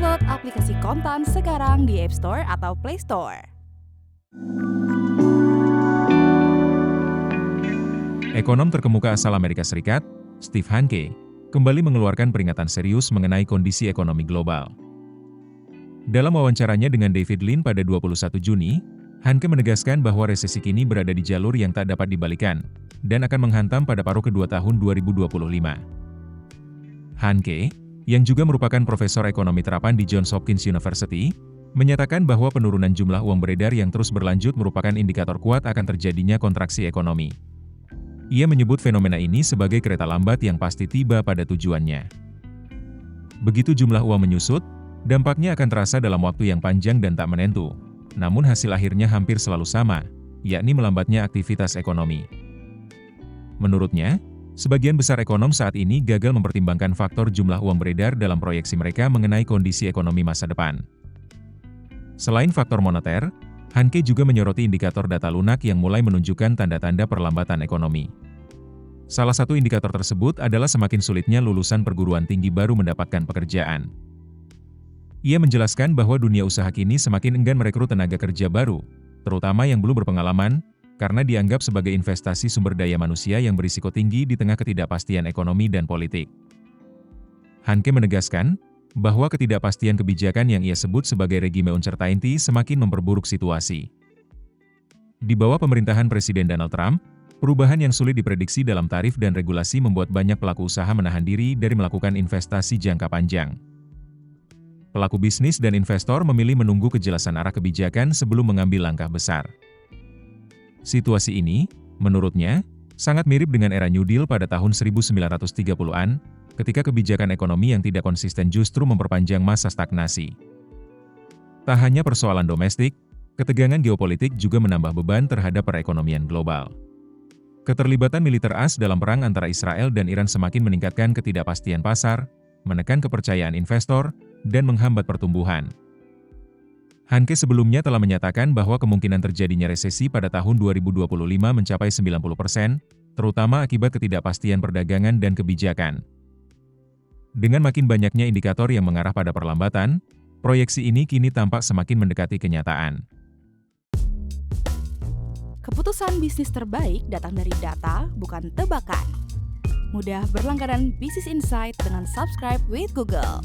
Download aplikasi Kontan sekarang di App Store atau Play Store. Ekonom terkemuka asal Amerika Serikat, Steve Hanke, kembali mengeluarkan peringatan serius mengenai kondisi ekonomi global. Dalam wawancaranya dengan David Lin pada 21 Juni, Hanke menegaskan bahwa resesi kini berada di jalur yang tak dapat dibalikan dan akan menghantam pada paruh kedua tahun 2025. Hanke, yang juga merupakan profesor ekonomi terapan di Johns Hopkins University, menyatakan bahwa penurunan jumlah uang beredar yang terus berlanjut merupakan indikator kuat akan terjadinya kontraksi ekonomi. Ia menyebut fenomena ini sebagai kereta lambat yang pasti tiba pada tujuannya. Begitu jumlah uang menyusut, dampaknya akan terasa dalam waktu yang panjang dan tak menentu. Namun hasil akhirnya hampir selalu sama, yakni melambatnya aktivitas ekonomi. Menurutnya, sebagian besar ekonom saat ini gagal mempertimbangkan faktor jumlah uang beredar dalam proyeksi mereka mengenai kondisi ekonomi masa depan. Selain faktor moneter, Hanke juga menyoroti indikator data lunak yang mulai menunjukkan tanda-tanda perlambatan ekonomi. Salah satu indikator tersebut adalah semakin sulitnya lulusan perguruan tinggi baru mendapatkan pekerjaan. Ia menjelaskan bahwa dunia usaha kini semakin enggan merekrut tenaga kerja baru, terutama yang belum berpengalaman, karena dianggap sebagai investasi sumber daya manusia yang berisiko tinggi di tengah ketidakpastian ekonomi dan politik. Hanke menegaskan bahwa ketidakpastian kebijakan yang ia sebut sebagai regime uncertainty semakin memperburuk situasi. Di bawah pemerintahan Presiden Donald Trump, perubahan yang sulit diprediksi dalam tarif dan regulasi membuat banyak pelaku usaha menahan diri dari melakukan investasi jangka panjang. Pelaku bisnis dan investor memilih menunggu kejelasan arah kebijakan sebelum mengambil langkah besar. Situasi ini, menurutnya, sangat mirip dengan era New Deal pada tahun 1930-an, ketika kebijakan ekonomi yang tidak konsisten justru memperpanjang masa stagnasi. Tak hanya persoalan domestik, ketegangan geopolitik juga menambah beban terhadap perekonomian global. Keterlibatan militer AS dalam perang antara Israel dan Iran semakin meningkatkan ketidakpastian pasar, menekan kepercayaan investor, dan menghambat pertumbuhan. Hanke sebelumnya telah menyatakan bahwa kemungkinan terjadinya resesi pada tahun 2025 mencapai 90%, terutama akibat ketidakpastian perdagangan dan kebijakan. Dengan makin banyaknya indikator yang mengarah pada perlambatan, proyeksi ini kini tampak semakin mendekati kenyataan. Keputusan bisnis terbaik datang dari data, bukan tebakan. Mudah berlangganan Business Insight dengan subscribe with Google.